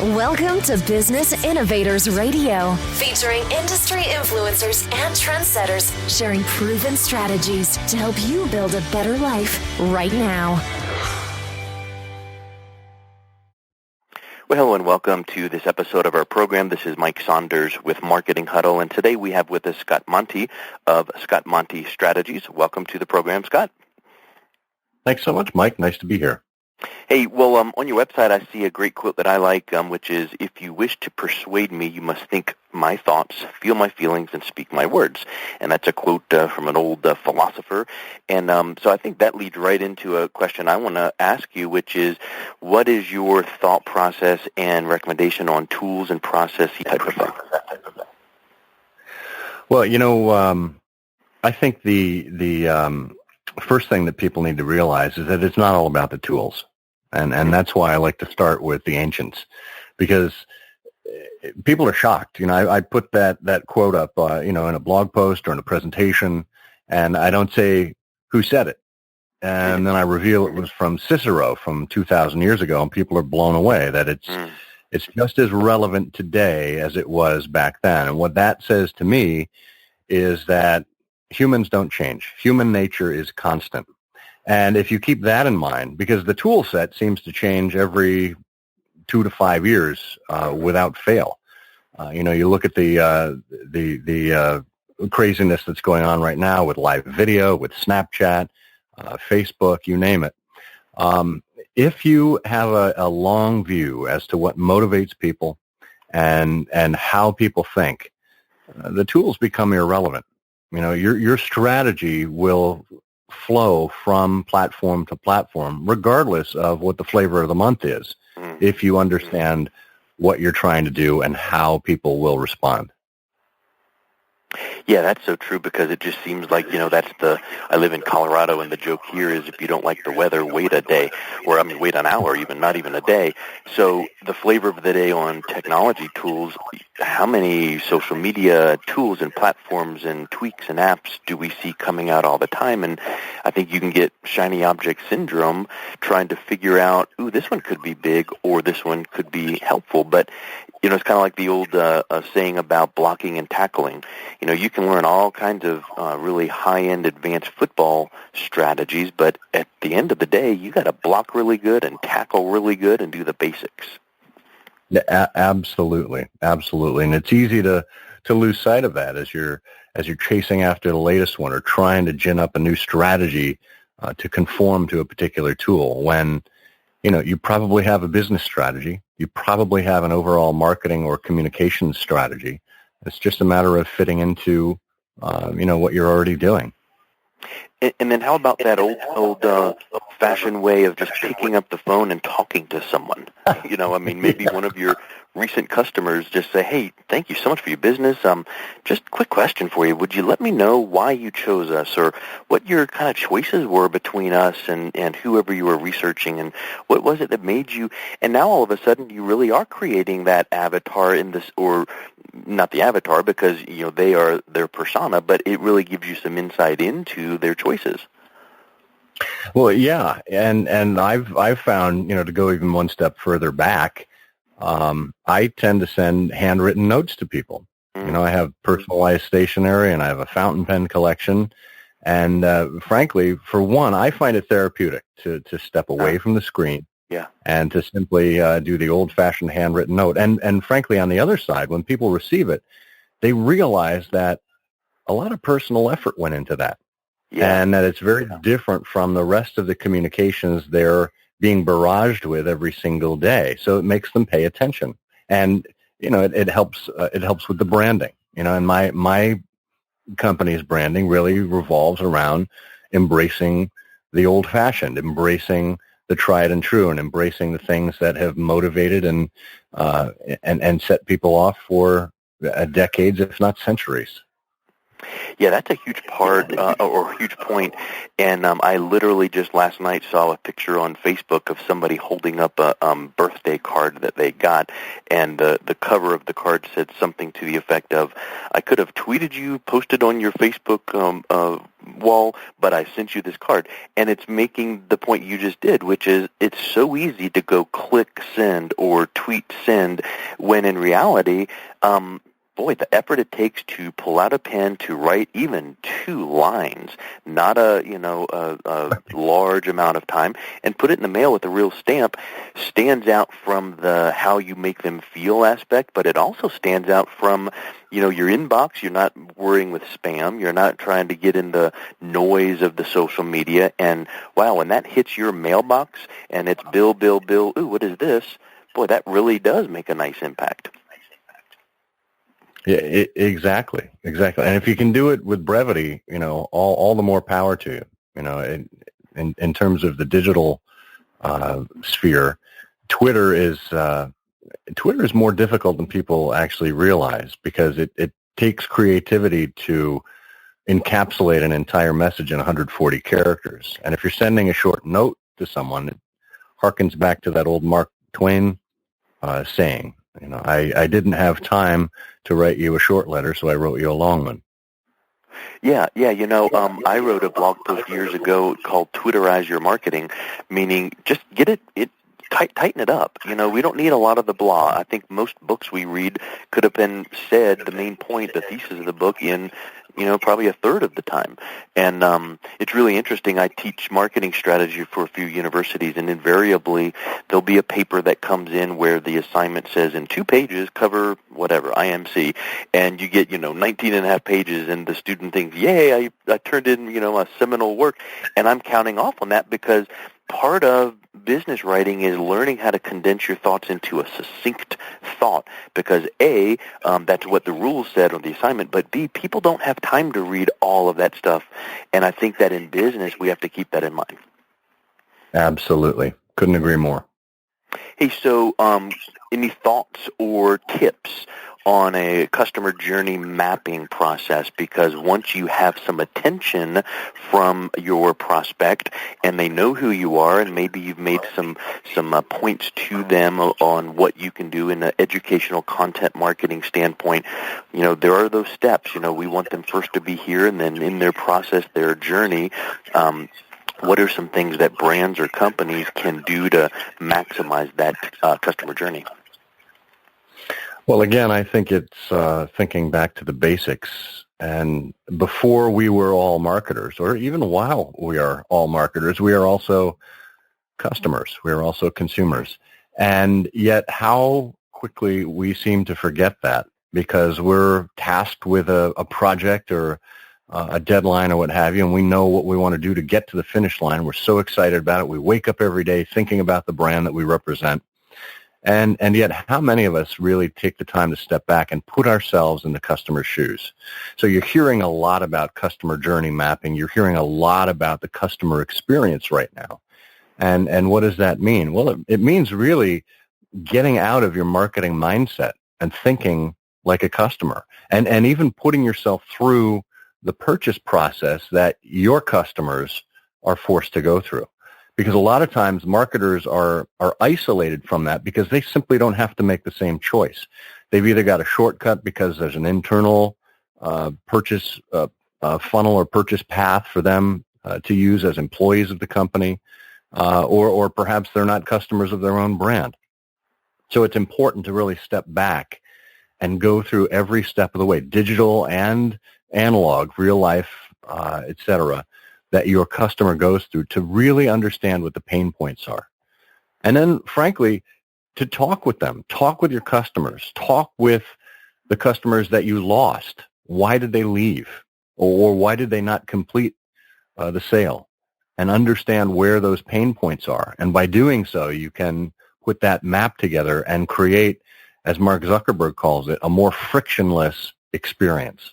Welcome to Business Innovators Radio, featuring industry influencers and trendsetters sharing proven strategies to help you build a better life right now. Well, hello and welcome to this episode of our program. This is Mike Saunders with Marketing Huddle, and today we have with us Scott Monty of Scott Monty Strategies. Welcome to the program, Scott. Thanks so much, Mike. Nice to be here. Hey, well, on your website, I see a great quote that I like, which is, if you wish to persuade me, you must think my thoughts, feel my feelings, and speak my words. And that's a quote from an old philosopher. And so I think that leads right into a question I want to ask you, which is, what is your thought process and recommendation on tools and processes type of thing? Well, I think the first thing that people need to realize is that it's not all about the tools. And that's why I like to start with the ancients, because people are shocked. I put that quote up, in a blog post or in a presentation, and I don't say who said it. And then I reveal it was from Cicero from 2,000 years ago, and people are blown away that it's just as relevant today as it was back then. And what that says to me is that humans don't change. Human nature is constant. And if you keep that in mind, because the tool set seems to change every 2 to 5 years without fail. You look at the craziness that's going on right now with live video, with Snapchat, Facebook, you name it. If you have a long view as to what motivates people and how people think, the tools become irrelevant. Your strategy will flow from platform to platform, regardless of what the flavor of the month is, if you understand what you're trying to do and how people will respond. Yeah, that's so true, because it just seems like, I live in Colorado, and the joke here is if you don't like the weather, wait a day, or wait an hour, not even a day. So the flavor of the day on technology tools, how many social media tools and platforms and tweaks and apps do we see coming out all the time? And I think you can get shiny object syndrome trying to figure out, this one could be big or this one could be helpful. But it's kind of like the old saying about blocking and tackling. You can learn all kinds of really high-end advanced football strategies, but at the end of the day, you got to block really good and tackle really good and do the basics. Yeah, absolutely, and it's easy to lose sight of that as you're chasing after the latest one or trying to gin up a new strategy to conform to a particular tool. When you probably have a business strategy, you probably have an overall marketing or communications strategy. It's just a matter of fitting into, what you're already doing. And then how about that old-fashioned way of just picking up the phone and talking to someone? Maybe one of your recent customers just say, hey, thank you so much for your business. Just a quick question for you. Would you let me know why you chose us, or what your kind of choices were between us and whoever you were researching, and what was it that made you? And now all of a sudden you really are creating that avatar in this, or not the avatar, because they are their persona, but it really gives you some insight into their choices. Well, yeah, and I've found, to go even one step further back, I tend to send handwritten notes to people. I have personalized stationery, and I have a fountain pen collection. And frankly, for one, I find it therapeutic to step away from the screen, and to simply do the old-fashioned handwritten note. And frankly, on the other side, when people receive it, they realize that a lot of personal effort went into that, and that it's very different from the rest of the communications they're being barraged with every single day. So it makes them pay attention, and it helps. It helps with the branding. And my company's branding really revolves around embracing the old-fashioned, embracing the tried and true, and embracing the things that have motivated and set people off for decades, if not centuries. Yeah, that's a huge part or a huge point. And I literally just last night saw a picture on Facebook of somebody holding up a birthday card that they got, and the cover of the card said something to the effect of, "I could have tweeted you, posted on your Facebook wall, but I sent you this card." And it's making the point you just did, which is it's so easy to go click send or tweet send, when in reality, boy, the effort it takes to pull out a pen to write even 2 lines, not a large amount of time, and put it in the mail with a real stamp, stands out from the how you make them feel aspect, but it also stands out from, your inbox. You're not worrying with spam. You're not trying to get in the noise of the social media. And wow, when that hits your mailbox and it's bill, ooh, what is this? Boy, that really does make a nice impact. Yeah, exactly. And if you can do it with brevity, all the more power to you. In terms of the digital sphere, Twitter is more difficult than people actually realize, because it takes creativity to encapsulate an entire message in 140 characters. And if you're sending a short note to someone, it harkens back to that old Mark Twain saying, I didn't have time to write you a short letter, so I wrote you a long one. Yeah. I wrote a blog post years ago called "Twitterize Your Marketing," meaning just get tighten it up. We don't need a lot of the blah. I think most books we read could have been said, the main point, the thesis of the book, in probably a third of the time. And it's really interesting. I teach marketing strategy for a few universities, and invariably there'll be a paper that comes in where the assignment says in 2 pages cover whatever, IMC, and you get 19 and a half pages, and the student thinks, yay, I turned in a seminal work. And I'm counting off on that, because part of business writing is learning how to condense your thoughts into a succinct thought, because A, that's what the rules said on the assignment, but B, people don't have time to read all of that stuff, and I think that in business we have to keep that in mind. Absolutely. Couldn't agree more. Hey, so any thoughts or tips on a customer journey mapping process? Because once you have some attention from your prospect and they know who you are, and maybe you've made some points to them on what you can do in an educational content marketing standpoint, there are those steps. We want them first to be here, and then in their process, their journey, what are some things that brands or companies can do to maximize that customer journey? Well, again, I think it's thinking back to the basics. And before we were all marketers, or even while we are all marketers, we are also customers. We are also consumers. And yet how quickly we seem to forget that, because we're tasked with a project or a deadline or what have you, and we know what we want to do to get to the finish line. We're so excited about it. We wake up every day thinking about the brand that we represent. And yet, how many of us really take the time to step back and put ourselves in the customer's shoes? So you're hearing a lot about customer journey mapping. You're hearing a lot about the customer experience right now. And what does that mean? Well, it means really getting out of your marketing mindset and thinking like a customer, and even putting yourself through the purchase process that your customers are forced to go through. Because a lot of times marketers are isolated from that because they simply don't have to make the same choice. They've either got a shortcut because there's an internal purchase funnel or purchase path for them to use as employees of the company, or perhaps they're not customers of their own brand. So it's important to really step back and go through every step of the way, digital and analog, real life, et cetera, that your customer goes through, to really understand what the pain points are. And then, frankly, to talk with them, talk with your customers, talk with the customers that you lost. Why did they leave? Or why did they not complete the sale? And understand where those pain points are. And by doing so, you can put that map together and create, as Mark Zuckerberg calls it, a more frictionless experience.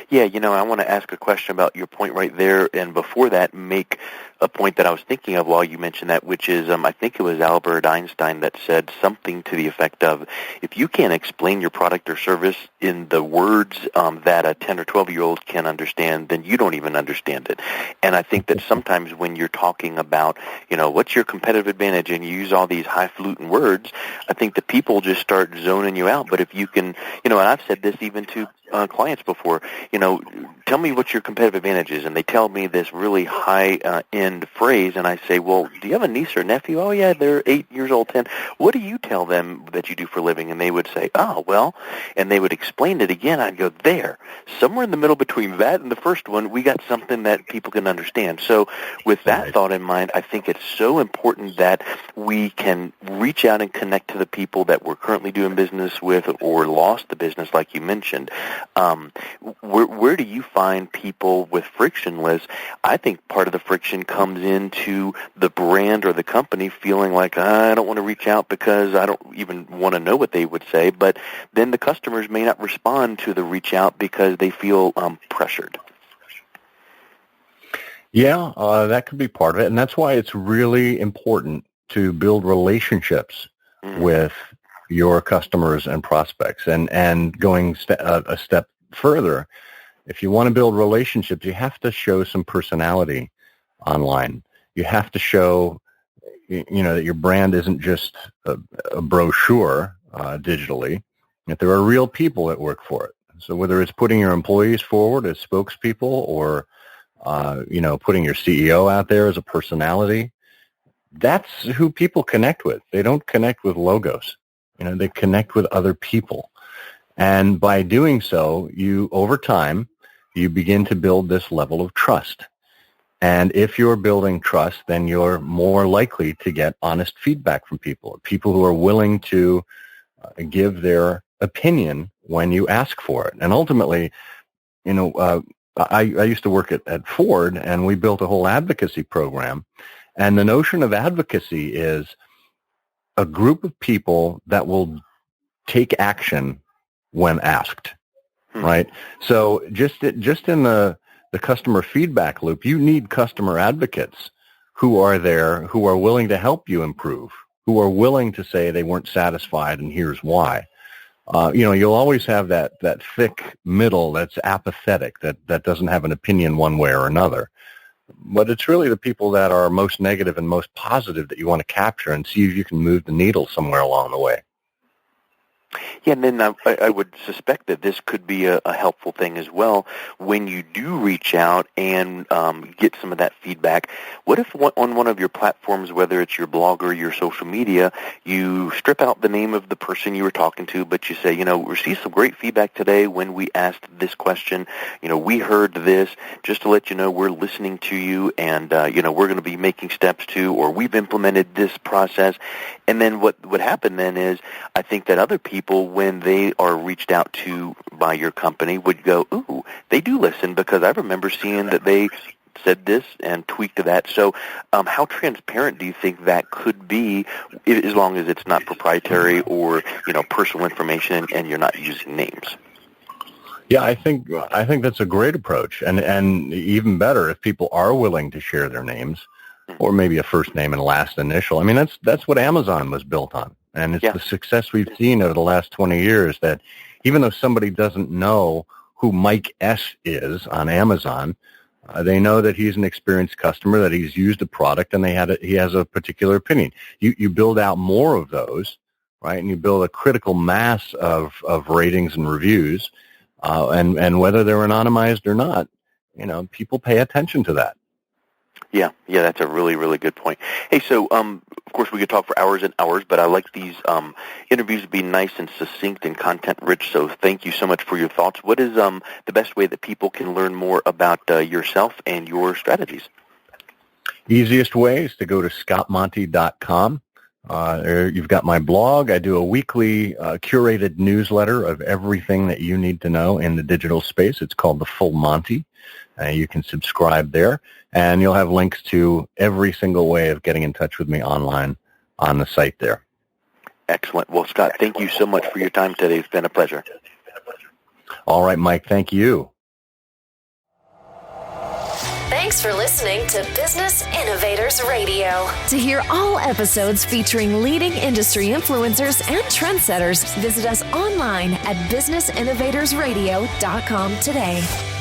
Yeah, I want to ask a question about your point right there, and before that, make a point that I was thinking of while you mentioned that, which is I think it was Albert Einstein that said something to the effect of, if you can't explain your product or service in the words that a 10 or 12-year-old can understand, then you don't even understand it. And I think that sometimes when you're talking about, what's your competitive advantage, and you use all these highfalutin words, I think the people just start zoning you out. But if you can, and I've said this even to clients before, tell me what your competitive advantage is, and they tell me this really high-end phrase, and I say, well, do you have a niece or nephew? Oh, yeah, they're 8 years old, 10. What do you tell them that you do for a living? And they would say, oh, well, and they would explain it again. I'd go, there. Somewhere in the middle between that and the first one, we got something that people can understand. So with that thought in mind, I think it's so important that we can reach out and connect to the people that we're currently doing business with or lost the business, like you mentioned. Where do you find people with frictionless? I think part of the friction comes into the brand or the company feeling like, I don't want to reach out because I don't even want to know what they would say, but then the customers may not respond to the reach out because they feel pressured. Yeah, that could be part of it, and that's why it's really important to build relationships with your customers and prospects. And going a step further, if you want to build relationships, you have to show some personality online. You have to show, that your brand isn't just a brochure digitally, that there are real people that work for it. So whether it's putting your employees forward as spokespeople or, putting your CEO out there as a personality, that's who people connect with. They don't connect with logos. They connect with other people. And by doing so, over time, you begin to build this level of trust. And if you're building trust, then you're more likely to get honest feedback from people who are willing to give their opinion when you ask for it. And ultimately, I used to work at Ford, and we built a whole advocacy program. And the notion of advocacy is a group of people that will take action when asked, right? So just in the customer feedback loop, you need customer advocates who are there, who are willing to help you improve, who are willing to say they weren't satisfied and here's why. You'll always have that thick middle that's apathetic, that doesn't have an opinion one way or another. But it's really the people that are most negative and most positive that you want to capture and see if you can move the needle somewhere along the way. Yeah, and then I would suspect that this could be a helpful thing as well when you do reach out and get some of that feedback. What if on one of your platforms, whether it's your blog or your social media, you strip out the name of the person you were talking to, but you say, we received some great feedback today when we asked this question. We heard this. Just to let you know, we're listening to you, and, we're going to be making steps to, or we've implemented this process. And then what would happen then is I think that other people, when they are reached out to by your company, would go, ooh, they do listen, because I remember seeing that they said this and tweaked that. So how transparent do you think that could be, as long as it's not proprietary or, personal information and you're not using names? Yeah, I think that's a great approach. And even better, if people are willing to share their names, or maybe a first name and last initial. I mean, that's what Amazon was built on. And it's the success we've seen over the last 20 years, that even though somebody doesn't know who Mike S. is on Amazon, they know that he's an experienced customer, that he's used a product, and he has a particular opinion. You build out more of those, right? And you build a critical mass of ratings and reviews, and whether they're anonymized or not, people pay attention to that. Yeah, that's a really, really good point. Hey, so, of course, we could talk for hours and hours, but I like these interviews to be nice and succinct and content-rich, so thank you so much for your thoughts. What is the best way that people can learn more about yourself and your strategies? Easiest way is to go to scottmonty.com. You've got my blog. I do a weekly curated newsletter of everything that you need to know in the digital space. It's called The Full Monty. You can subscribe there, and you'll have links to every single way of getting in touch with me online on the site there. Excellent. Well, Scott, thank you so much for your time today. It's been a pleasure. All right, Mike. Thank you. Thanks for listening to Business Innovators Radio. To hear all episodes featuring leading industry influencers and trendsetters, visit us online at businessinnovatorsradio.com today.